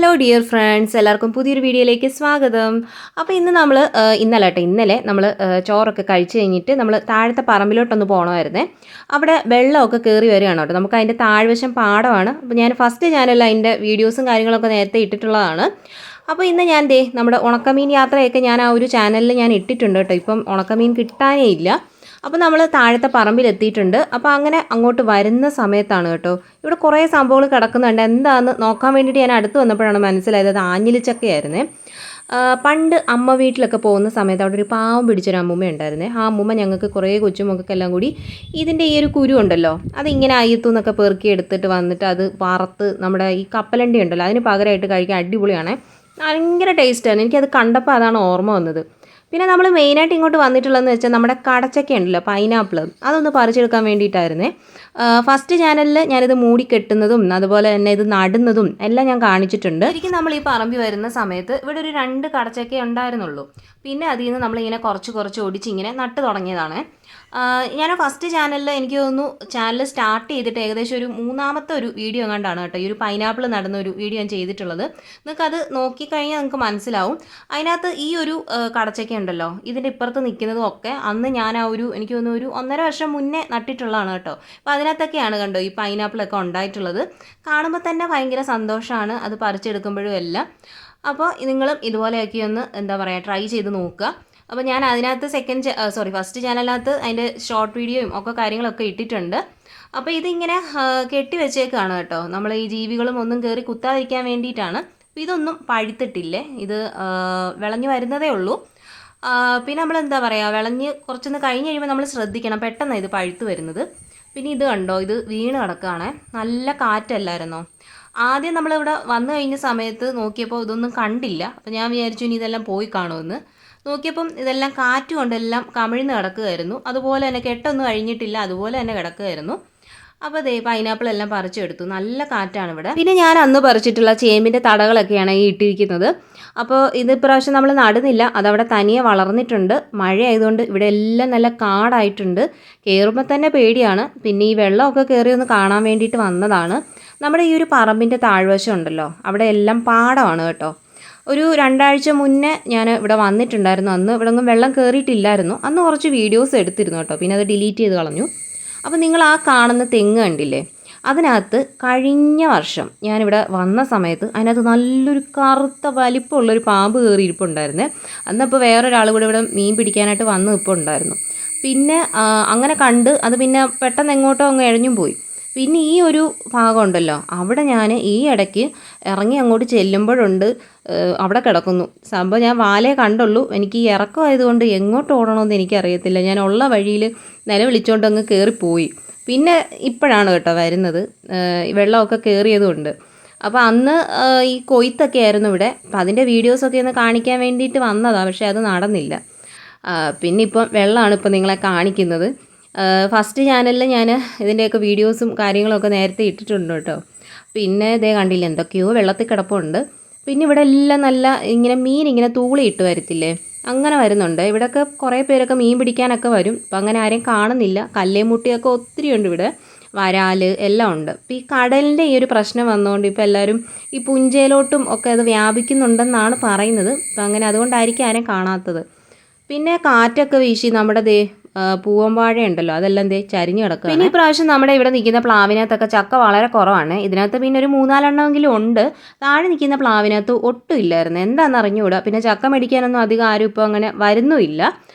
Hello dear friends, എല്ലാവർക്കും പുതിയൊരു വീഡിയോയിലേക്ക് സ്വാഗതം. അപ്പോൾ ഇന്നലെ നമ്മൾ ചോറൊക്കെ കഴിച്ച് കഴിഞ്ഞിട്ട് നമ്മൾ താഴത്തെ പറമ്പിലോട്ടൊന്ന് പോകണമായിരുന്നേ. അവിടെ വെള്ളമൊക്കെ കയറി വരികയാണ് കേട്ടോ. നമുക്ക് അതിൻ്റെ താഴ്വശം പാടമാണ്. അപ്പോൾ ഞാൻ ഫസ്റ്റ് ചാനലിൽ അതിൻ്റെ വീഡിയോസും കാര്യങ്ങളൊക്കെ നേരത്തെ ഇട്ടിട്ടുള്ളതാണ്. അപ്പോൾ ഇന്ന് ഞാൻ നമ്മുടെ ഉണക്കമീൻ യാത്രയൊക്കെ ഞാൻ ആ ഒരു ചാനലിൽ ഞാൻ ഇട്ടിട്ടുണ്ട് കേട്ടോ. ഇപ്പം ഉണക്കമീൻ കിട്ടാനേ ഇല്ല. അപ്പോൾ നമ്മൾ താഴത്തെ പറമ്പിലെത്തിയിട്ടുണ്ട്. അപ്പോൾ അങ്ങനെ അങ്ങോട്ട് വരുന്ന സമയത്താണ് കേട്ടോ ഇവിടെ കുറേ സംഭവങ്ങൾ കിടക്കുന്നുണ്ട്. എന്താണെന്ന് നോക്കാൻ വേണ്ടിയിട്ട് ഞാൻ അടുത്ത് വന്നപ്പോഴാണ് മനസ്സിലായത് അത് ആഞ്ഞിലിച്ചക്കയായിരുന്നേ. പണ്ട് അമ്മ വീട്ടിലൊക്കെ പോകുന്ന സമയത്ത് അവിടെ ഒരു പാവം പിടിച്ചൊരു അമ്മൂമ്മ ഉണ്ടായിരുന്നേ. ആ അമ്മൂമ്മ ഞങ്ങൾക്ക് കുറേ കൊച്ചുമൊക്കെല്ലാം കൂടി ഇതിൻ്റെ ഈ ഒരു കുരു ഉണ്ടല്ലോ അതിങ്ങനെ അയ്യത്തു നിന്നൊക്കെ പെറുക്കി എടുത്തിട്ട് വന്നിട്ട് അത് വറുത്ത് നമ്മുടെ ഈ കപ്പലണ്ടി ഉണ്ടല്ലോ അതിന് പകരമായിട്ട് കഴിക്കാൻ അടിപൊളിയാണ്. ഭയങ്കര ടേസ്റ്റാണ്. എനിക്കത് കണ്ടപ്പോൾ അതാണ് ഓർമ്മ വന്നത്. പിന്നെ നമ്മൾ മെയിനായിട്ട് ഇങ്ങോട്ട് വന്നിട്ടുള്ളതെന്ന് വെച്ചാൽ നമ്മുടെ കടച്ചക്ക ഉണ്ടല്ലോ, പൈനാപ്പിൾ, അതൊന്ന് പറിച്ചെടുക്കാൻ വേണ്ടിയിട്ടായിരുന്നേ. ഫസ്റ്റ് ചാനലിൽ ഞാനിത് മൂടിക്കെട്ടുന്നതും അതുപോലെ തന്നെ ഇത് നടുന്നതും എല്ലാം ഞാൻ കാണിച്ചിട്ടുണ്ട്. ശരിക്കും നമ്മൾ ഈ പറമ്പി വരുന്ന സമയത്ത് ഇവിടെ ഒരു 2 കടച്ചക്ക ഉണ്ടായിരുന്നുള്ളൂ. പിന്നെ അതിൽ നിന്ന് നമ്മളിങ്ങനെ കുറച്ച് ഒടിച്ച് ഇങ്ങനെ നട്ട് തുടങ്ങിയതാണ്. ഞാൻ ഫസ്റ്റ് ചാനലിൽ എനിക്ക് തോന്നുന്നു ചാനൽ സ്റ്റാർട്ട് ചെയ്തിട്ട് ഏകദേശം ഒരു 3ാമത്തെ ഒരു വീഡിയോ കണ്ടാണ് കേട്ടോ ഈ ഒരു പൈനാപ്പിൾ നടുന്ന ഒരു വീഡിയോ ഞാൻ ചെയ്തിട്ടുള്ളത്. നിങ്ങൾക്കത് നോക്കിക്കഴിഞ്ഞാൽ നിങ്ങൾക്ക് മനസ്സിലാവും. അതിനകത്ത് ഈ ഒരു കടച്ചക്ക ഉണ്ടല്ലോ ഇതിൻ്റെ ഇപ്പുറത്ത് നിൽക്കുന്നതും ഒക്കെ അന്ന് ഞാൻ എനിക്ക് തോന്നുന്നു ഒരു 1.5 വർഷം മുന്നേ നട്ടിട്ടുള്ളതാണ് കേട്ടോ. അപ്പോൾ അതിനകത്തൊക്കെയാണ് കണ്ടോ ഈ പൈനാപ്പിളൊക്കെ ഉണ്ടായിട്ടുള്ളത്. കാണുമ്പോൾ തന്നെ ഭയങ്കര സന്തോഷമാണ് അത് പറിച്ചെടുക്കുമ്പോഴും എല്ലാം. അപ്പോൾ നിങ്ങളും ഇതുപോലെയൊക്കെ ഒന്ന് ട്രൈ ചെയ്ത് നോക്കുക. അപ്പോൾ ഞാൻ അതിനകത്ത് ഫസ്റ്റ് ചാനലിനകത്ത് അതിൻ്റെ ഷോർട്ട് വീഡിയോയും ഒക്കെ കാര്യങ്ങളൊക്കെ ഇട്ടിട്ടുണ്ട്. അപ്പോൾ ഇതിങ്ങനെ കെട്ടി വെച്ചേക്കാണ് കേട്ടോ. നമ്മൾ ഈ ജീവികളും ഒന്നും കയറി കുത്താതിരിക്കാൻ വേണ്ടിയിട്ടാണ്. അപ്പോൾ ഇതൊന്നും പഴുത്തിട്ടില്ലേ, ഇത് വിളഞ്ഞു വരുന്നതേ ഉള്ളൂ. പിന്നെ നമ്മൾ വിളഞ്ഞ് കുറച്ചൊന്ന് കഴിഞ്ഞ് കഴിയുമ്പോൾ നമ്മൾ ശ്രദ്ധിക്കണം, പെട്ടെന്ന് ഇത് പഴുത്ത് വരുന്നത്. പിന്നെ ഇത് കണ്ടോ, ഇത് വീണ് കിടക്കുകയാണ്. നല്ല കാറ്റല്ലായിരുന്നോ. ആദ്യം നമ്മളിവിടെ വന്നു കഴിഞ്ഞ സമയത്ത് നോക്കിയപ്പോൾ ഇതൊന്നും കണ്ടില്ല. അപ്പോൾ ഞാൻ വിചാരിച്ചു ഇനി ഇതെല്ലാം പോയി കാണുമെന്ന്. നോക്കിയപ്പം ഇതെല്ലാം കാറ്റ് കൊണ്ടെല്ലാം കമിഴ്ന്ന് കിടക്കുകയായിരുന്നു. അതുപോലെ തന്നെ കെട്ടൊന്നും കഴിഞ്ഞിട്ടില്ല, അതുപോലെ തന്നെ കിടക്കുകയായിരുന്നു. അപ്പോൾ പൈനാപ്പിൾ എല്ലാം പറിച്ചെടുത്തു. നല്ല കാറ്റാണ് ഇവിടെ. പിന്നെ ഞാൻ അന്ന് പറിച്ചിട്ടുള്ള ചേമ്പിൻ്റെ തടകളൊക്കെയാണ് ഈ ഇട്ടിരിക്കുന്നത്. അപ്പോൾ ഇത് ഇപ്രാവശ്യം നമ്മൾ നടുന്നില്ല, അതവിടെ തനിയെ വളർന്നിട്ടുണ്ട്. മഴ ആയതുകൊണ്ട് ഇവിടെ എല്ലാം നല്ല കാടായിട്ടുണ്ട്. കയറുമ്പോൾ തന്നെ പേടിയാണ്. പിന്നെ ഈ വെള്ളമൊക്കെ കയറി ഒന്ന് കാണാൻ വേണ്ടിയിട്ട് വന്നതാണ്. നമ്മുടെ ഈ ഒരു പറമ്പിൻ്റെ താഴ്വശം ഉണ്ടല്ലോ അവിടെ എല്ലാം പാടമാണ് കേട്ടോ. ഒരു 2 ആഴ്ച മുന്നേ ഞാൻ ഇവിടെ വന്നിട്ടുണ്ടായിരുന്നു. അന്ന് ഇവിടെ ഒന്നും വെള്ളം കയറിയിട്ടില്ലായിരുന്നു. അന്ന് കുറച്ച് വീഡിയോസ് എടുത്തിരുന്നു കേട്ടോ. പിന്നെ അത് ഡിലീറ്റ് ചെയ്ത് കളഞ്ഞു. അപ്പോൾ നിങ്ങൾ ആ കാണുന്ന തെങ്ങ് കണ്ടില്ലേ, അതിനകത്ത് കഴിഞ്ഞ വർഷം ഞാനിവിടെ വന്ന സമയത്ത് അതിനകത്ത് നല്ലൊരു കറുത്ത വലിപ്പമുള്ളൊരു പാമ്പ് കയറി ഇരിപ്പുണ്ടായിരുന്നേ. അന്നപ്പോൾ വേറൊരാൾ കൂടെ ഇവിടെ മീൻ പിടിക്കാനായിട്ട് വന്ന് ഇപ്പോൾ ഉണ്ടായിരുന്നു. പിന്നെ അങ്ങനെ കണ്ട് അത് പിന്നെ പെട്ടെന്ന് എങ്ങോട്ടോ അങ്ങ് എഴഞ്ഞും പോയി. പിന്നെ ഈ ഒരു ഭാഗം ഉണ്ടല്ലോ അവിടെ ഞാൻ ഈ ഇടയ്ക്ക് ഇറങ്ങി അങ്ങോട്ട് ചെല്ലുമ്പോഴുണ്ട് അവിടെ കിടക്കുന്നു സംഭവം. ഞാൻ വാലേ കണ്ടുള്ളൂ. എനിക്ക് ഈ ഇറക്കമായതുകൊണ്ട് എങ്ങോട്ട് ഓടണമെന്ന് എനിക്കറിയത്തില്ല. ഞാൻ ഉള്ള വഴിയിൽ നിലവിളിച്ചുകൊണ്ട് അങ്ങ് കയറിപ്പോയി. പിന്നെ ഇപ്പോഴാണ് കേട്ടോ വരുന്നത്, വെള്ളമൊക്കെ കയറിയതുകൊണ്ട്. അപ്പോൾ അന്ന് ഈ കൊയ്ത്തൊക്കെ ആയിരുന്നു ഇവിടെ. അപ്പോൾ അതിൻ്റെ വീഡിയോസൊക്കെ ഒന്ന് കാണിക്കാൻ വേണ്ടിയിട്ട് വന്നതാണ്, പക്ഷേ അത് നടന്നില്ല. പിന്നെ ഇപ്പം വെള്ളമാണ് ഇപ്പം നിങ്ങളെ കാണിക്കുന്നത്. ഫസ്റ്റ് ചാനലിൽ ഞാൻ ഇതിൻ്റെയൊക്കെ വീഡിയോസും കാര്യങ്ങളൊക്കെ നേരത്തെ ഇട്ടിട്ടുണ്ട് കേട്ടോ. പിന്നെ കണ്ടില്ല എന്തൊക്കെയോ വെള്ളത്തിൽ കിടപ്പുണ്ട്. പിന്നെ ഇവിടെ എല്ലാം നല്ല മീൻ ഇങ്ങനെ തൂളിയിട്ട് വരത്തില്ലേ, അങ്ങനെ വരുന്നുണ്ട്. ഇവിടെയൊക്കെ കുറേ പേരൊക്കെ മീൻ പിടിക്കാനൊക്കെ വരും. അപ്പം അങ്ങനെ ആരെയും കാണുന്നില്ല. കല്ലേമുട്ടിയൊക്കെ ഒത്തിരി ഉണ്ട് ഇവിടെ, വരാൽ എല്ലാം ഉണ്ട്. അപ്പോൾ ഈ കടലിൻ്റെ ഈ ഒരു പ്രശ്നം വന്നുകൊണ്ട് ഇപ്പോൾ എല്ലാവരും ഈ പുഞ്ചയിലോട്ടും ഒക്കെ അത് വ്യാപിക്കുന്നുണ്ടെന്നാണ് പറയുന്നത്. അപ്പം അങ്ങനെ അതുകൊണ്ടായിരിക്കും ആരെയും കാണാത്തത്. പിന്നെ കാറ്റൊക്കെ വീശി നമ്മുടെ പൂവമ്പാഴ ഉണ്ടല്ലോ അതെല്ലാം ചരിഞ്ഞ് കിടക്കുക. പിന്നെ ഈ പ്രാവശ്യം നമ്മുടെ ഇവിടെ നിൽക്കുന്ന പ്ലാവിനകത്തൊക്കെ ചക്ക വളരെ കുറവാണ്. ഇതിനകത്ത് പിന്നെ ഒരു 3-4 എണ്ണമെങ്കിലും ഉണ്ട്. താഴെ നിൽക്കുന്ന പ്ലാവിനകത്ത് ഒട്ടും ഇല്ലായിരുന്നു. എന്താണെന്ന് അറിഞ്ഞുകൂടാ. പിന്നെ ചക്ക മേടിക്കാനൊന്നും അധികം ആരും ഇപ്പോൾ അങ്ങനെ വരുന്നുമില്ല.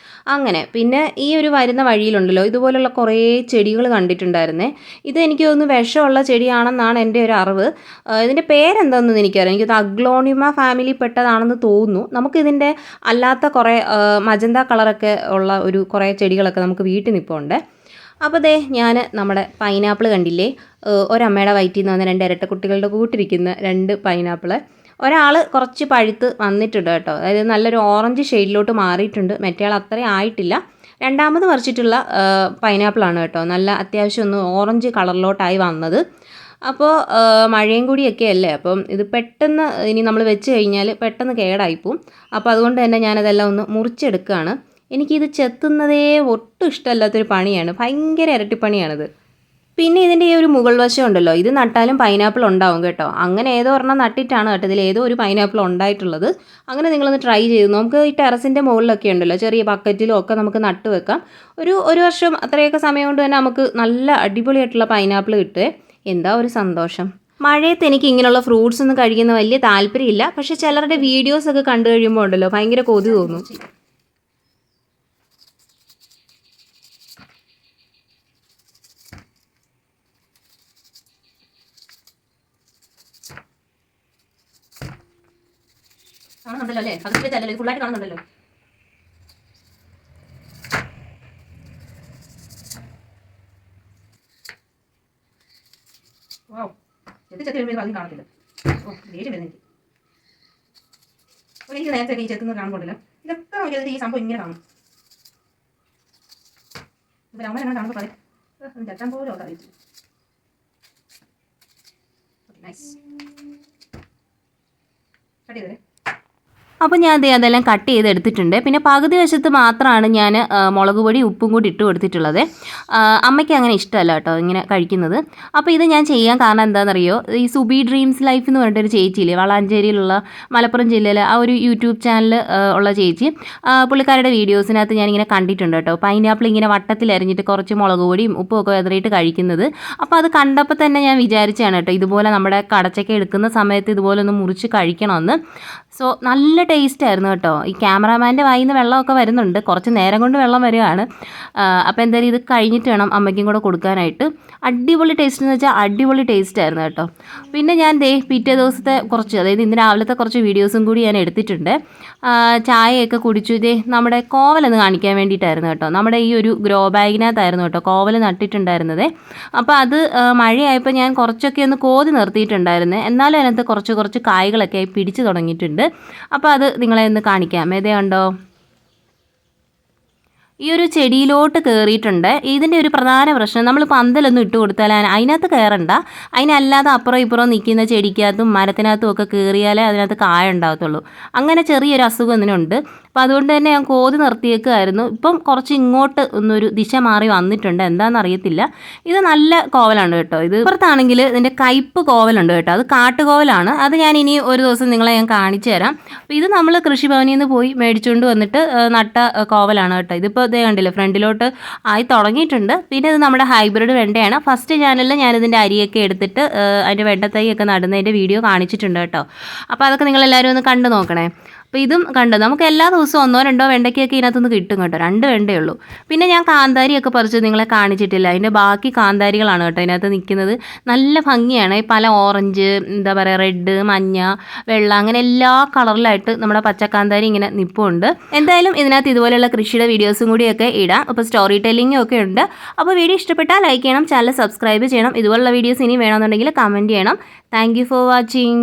അങ്ങനെ പിന്നെ ഈ ഒരു വരുന്ന വഴിയിലുണ്ടല്ലോ ഇതുപോലുള്ള കുറേ ചെടികൾ കണ്ടിട്ടുണ്ടായിരുന്നേ. ഇത് എനിക്ക് തോന്നുന്നു വിഷമുള്ള ചെടിയാണെന്നാണ് എൻ്റെ ഒരു അറിവ്. ഇതിൻ്റെ പേരെന്താണെന്ന് എനിക്കറിയാം. എനിക്കത് അഗ്ലോണിമ ഫാമിലി പെട്ടതാണെന്ന് തോന്നുന്നു. നമുക്കിതിൻ്റെ അല്ലാത്ത കുറേ മജന്ത കളറൊക്കെ ഉള്ള ഒരു കുറേ ചെടികളൊക്കെ നമുക്ക് വീട്ടിൽ നിൽപ്പുണ്ട്. അപ്പോൾ ഞാൻ നമ്മുടെ പൈനാപ്പിൾ കണ്ടില്ലേ, ഒരമ്മയുടെ വയറ്റിൽ നിന്ന് വന്ന 2 ഇരട്ടക്കുട്ടികളുടെ കൂട്ടിരിക്കുന്ന 2 പൈനാപ്പിൾ. ഒരാൾ കുറച്ച് പഴുത്ത് വന്നിട്ടുണ്ട് കേട്ടോ. അതായത് നല്ലൊരു ഓറഞ്ച് ഷെയ്ഡിലോട്ട് മാറിയിട്ടുണ്ട്. മറ്റേയാൾ അത്രയും ആയിട്ടില്ല. രണ്ടാമത് പറിച്ചിട്ടുള്ള പൈനാപ്പിളാണ് കേട്ടോ. നല്ല അത്യാവശ്യം ഒന്ന് ഓറഞ്ച് കളറിലോട്ടായി വന്നത്. അപ്പോൾ മഴയും കൂടിയൊക്കെ അല്ലേ, അപ്പം ഇത് പെട്ടെന്ന് ഇനി നമ്മൾ വെച്ച് കഴിഞ്ഞാൽ പെട്ടെന്ന് കേടായിപ്പോവും. അപ്പോൾ അതുകൊണ്ട് തന്നെ ഞാനതെല്ലാം ഒന്ന് മുറിച്ചെടുക്കുകയാണ്. എനിക്കിത് ചെത്തുന്നതേ ഒട്ടും ഇഷ്ടമല്ലാത്തൊരു പണിയാണ്. ഭയങ്കര ഇരട്ടിപ്പണിയാണിത്. പിന്നെ ഇതിൻ്റെ ഈ ഒരു മുകൾ വശം ഉണ്ടല്ലോ, ഇത് നട്ടാലും പൈനാപ്പിൾ ഉണ്ടാവും കേട്ടോ. അങ്ങനെ ഏതോ ഒരെണ്ണം നട്ടിട്ടാണ് കേട്ടോ ഇതിൽ ഏതോ ഒരു പൈനാപ്പിൾ ഉണ്ടായിട്ടുള്ളത്. അങ്ങനെ നിങ്ങളൊന്ന് ട്രൈ ചെയ്തു. നമുക്ക് ഈ ടെറസിൻ്റെ മുകളിലൊക്കെ ഉണ്ടല്ലോ, ചെറിയ ബക്കറ്റിലും ഒക്കെ നമുക്ക് നട്ട് വെക്കാം. ഒരു വർഷം അത്രയൊക്കെ സമയം കൊണ്ട് തന്നെ നമുക്ക് നല്ല അടിപൊളിയായിട്ടുള്ള പൈനാപ്പിൾ കിട്ടുമേ. എന്താ ഒരു സന്തോഷം. മഴയത്ത് എനിക്ക് ഇങ്ങനെയുള്ള ഫ്രൂട്ട്സ് ഒന്നും കഴിക്കുന്ന വലിയ താല്പര്യമില്ല. പക്ഷേ ചിലരുടെ വീഡിയോസൊക്കെ കണ്ടു കഴിയുമ്പോൾ ഉണ്ടല്ലോ ഭയങ്കര കൊതി തോന്നും. കാണുന്നുണ്ടല്ലോ അല്ലേ, അത് ഫുള്ളായിട്ട് കാണുന്നുണ്ടല്ലോ. അധികം കാണത്തില്ല. ദേഷ്യം വരുന്നത് എനിക്ക് നേരത്തെ ഈ ചെത്തുന്നത് കാണുമ്പോണ്ടല്ലോ, ഇതൊക്കെ നോക്കിയത് ഈ സംഭവം ഇങ്ങനെ കാണും. ഇപ്പം അമ്മ എങ്ങനെ കാണുമ്പോൾ പറയും ചെത്താൻ പോലും ഒക്കെ അറിയിച്ചു. നൈസ് കട്ട് ചെയ്തേ. അപ്പോൾ ഞാൻ അതെല്ലാം കട്ട് ചെയ്തെടുത്തിട്ടുണ്ട്. പിന്നെ പകുതി വശത്ത് മാത്രമാണ് ഞാൻ മുളക് പൊടി ഉപ്പും കൂടി ഇട്ട് കൊടുത്തിട്ടുള്ളത്. അമ്മയ്ക്ക് അങ്ങനെ ഇഷ്ടമല്ല കേട്ടോ ഇങ്ങനെ കഴിക്കുന്നത്. അപ്പോൾ ഇത് ഞാൻ ചെയ്യാൻ കാരണം എന്താണെന്നറിയോ, ഈ സുബി ഡ്രീംസ് ലൈഫ് എന്ന് പറഞ്ഞിട്ടൊരു ചേച്ചിയില്ലേ, വളാഞ്ചേരിയിലുള്ള മലപ്പുറം ജില്ലയിലെ ആ ഒരു യൂട്യൂബ് ചാനൽ ഉള്ള ചേച്ചി, പുള്ളിക്കാരുടെ വീഡിയോസിനകത്ത് ഞാനിങ്ങനെ കണ്ടിട്ടുണ്ട് കേട്ടോ. പൈനാപ്പിൾ ഇങ്ങനെ വട്ടത്തിൽ അരിഞ്ഞിട്ട് കുറച്ച് മുളക് പൊടിയും ഉപ്പും ഒക്കെ വെതറിയിട്ട് കഴിക്കുന്നത്. അപ്പോൾ അത് കണ്ടപ്പോൾ തന്നെ ഞാൻ വിചാരിച്ചാണ് കേട്ടോ, ഇതുപോലെ നമ്മുടെ കടച്ചക്ക എടുക്കുന്ന സമയത്ത് ഇതുപോലെ ഒന്ന് മുറിച്ച് കഴിക്കണമെന്ന്. സോ നല്ല ടേസ്റ്റ് ആയിരുന്നു കേട്ടോ. ഈ ക്യാമറാമാൻ്റെ വായിൽ നിന്ന് വെള്ളമൊക്കെ വരുന്നുണ്ട്, കുറച്ച് നേരം കൊണ്ട് വെള്ളം വരികയാണ്. അപ്പോൾ എന്തായാലും ഇത് കഴിഞ്ഞിട്ട് വേണം അമ്മയ്ക്കും കൂടെ കൊടുക്കാനായിട്ട്. അടിപൊളി ടേസ്റ്റ് എന്ന് വെച്ചാൽ അടിപൊളി ടേസ്റ്റ് ആയിരുന്നു കേട്ടോ. പിന്നെ ഞാൻ പിറ്റേ ദിവസത്തെ കുറച്ച്, അതായത് ഇന്ന് രാവിലത്തെ കുറച്ച് വീഡിയോസും കൂടി ഞാൻ എടുത്തിട്ടുണ്ട്. ചായയൊക്കെ കുടിച്ചു. നമ്മുടെ കോവലൊന്ന് കാണിക്കാൻ വേണ്ടിയിട്ടായിരുന്നു കേട്ടോ. നമ്മുടെ ഈ ഒരു ഗ്രോ ബാഗിനകത്തായിരുന്നു കേട്ടോ കോവൽ നട്ടിട്ടുണ്ടായിരുന്നത്. അപ്പോൾ അത് മഴയായപ്പോൾ ഞാൻ കുറച്ചൊക്കെ ഒന്ന് കോതി നിർത്തിയിട്ടുണ്ടായിരുന്നു. എന്നാലും അതിനകത്ത് കുറച്ച് കായ്കളൊക്കെ ആയി പിടിച്ചു തുടങ്ങിയിട്ടുണ്ട്. അപ്പോൾ അത് നിങ്ങളെ ഒന്ന് കാണിക്കാം. ഏതേ കണ്ടോ, ഈ ഒരു ചെടിയിലോട്ട് കയറിയിട്ടുണ്ട്. ഇതിൻ്റെ ഒരു പ്രധാന പ്രശ്നം, നമ്മൾ പന്തലൊന്നും ഇട്ട് കൊടുത്താൽ അതിനകത്ത് കയറണ്ട, അതിനല്ലാതെ അപ്പുറം ഇപ്പുറം നിൽക്കുന്ന ചെടിക്കകത്തും മരത്തിനകത്തും ഒക്കെ കയറിയാലേ അതിനകത്ത് കായ ഉണ്ടാകത്തുള്ളൂ. അങ്ങനെ ചെറിയൊരു അസുഖം ഇതിനുണ്ട്. അപ്പോൾ അതുകൊണ്ട് തന്നെ ഞാൻ കോതി നിർത്തിയേക്കുമായിരുന്നു. ഇപ്പം കുറച്ച് ഇങ്ങോട്ട് ഒന്നൊരു ദിശ മാറി വന്നിട്ടുണ്ട്, എന്താണെന്ന് അറിയത്തില്ല. ഇത് നല്ല കോവലാണ് കേട്ടോ. ഇത് ഇപ്പുറത്താണെങ്കിൽ ഇതിൻ്റെ കയ്പ്പ് കോവലുണ്ട് കേട്ടോ, അത് കാട്ടുകോവലാണ്. അത് ഞാൻ ഇനി ഒരു ദിവസം നിങ്ങളെ ഞാൻ കാണിച്ചു തരാം. അപ്പോൾ ഇത് നമ്മൾ കൃഷിഭവനിൽ നിന്ന് പോയി മേടിച്ചുകൊണ്ട് വന്നിട്ട് നട്ട കോവലാണ് കേട്ടോ. ഇതിപ്പോൾ ഇതേ കണ്ടില്ലേ, ഫ്രണ്ടിലോട്ട് ആയി തുടങ്ങിയിട്ടുണ്ട്. പിന്നെ ഇത് നമ്മുടെ ഹൈബ്രിഡ് വെണ്ടയാണ്. ഫസ്റ്റ് ചാനലിൽ ഞാനിതിൻ്റെ അരിയൊക്കെ എടുത്തിട്ട് അതിൻ്റെ വെണ്ടത്തൈയൊക്കെ നടുന്നതിൻ്റെ വീഡിയോ കാണിച്ചിട്ടുണ്ട് കേട്ടോ. അപ്പോൾ അതൊക്കെ നിങ്ങളെല്ലാവരും ഒന്ന് കണ്ടു നോക്കണേ. അപ്പോൾ ഇതും കണ്ടു, നമുക്ക് എല്ലാ ദിവസവും 1-2 വെണ്ടയ്ക്കൊക്കെ ഇതിനകത്തുനിന്ന് കിട്ടും കേട്ടോ. 2 വെണ്ടയേ ഉള്ളൂ. പിന്നെ ഞാൻ കാന്താരിയൊക്കെ പറിച്ച് നിങ്ങളെ കാണിച്ചിട്ടില്ല, അതിൻ്റെ ബാക്കി കാന്താരികളാണ് കേട്ടോ ഇതിനകത്ത് നിൽക്കുന്നത്. നല്ല ഭംഗിയാണ്. പല ഓറഞ്ച്, എന്താ പറയുക, റെഡ്, മഞ്ഞ, വെള്ള, അങ്ങനെ എല്ലാ കളറിലായിട്ട് നമ്മുടെ പച്ചക്കാന്താരി ഇങ്ങനെ നിൽപ്പുണ്ട്. എന്തായാലും ഇതിനകത്ത് ഇതുപോലെയുള്ള കൃഷിയുടെ വീഡിയോസും കൂടിയൊക്കെ ഇടാം. അപ്പോൾ സ്റ്റോറി ടെല്ലിങ്ങും ഒക്കെ ഉണ്ട്. അപ്പോൾ വീഡിയോ ഇഷ്ടപ്പെട്ടാൽ ലൈക്ക് ചെയ്യണം, ചാനൽ സബ്സ്ക്രൈബ് ചെയ്യണം. ഇതുപോലുള്ള വീഡിയോസ് ഇനി വേണമെന്നുണ്ടെങ്കിൽ കമൻറ്റ് ചെയ്യണം. Thank you for watching.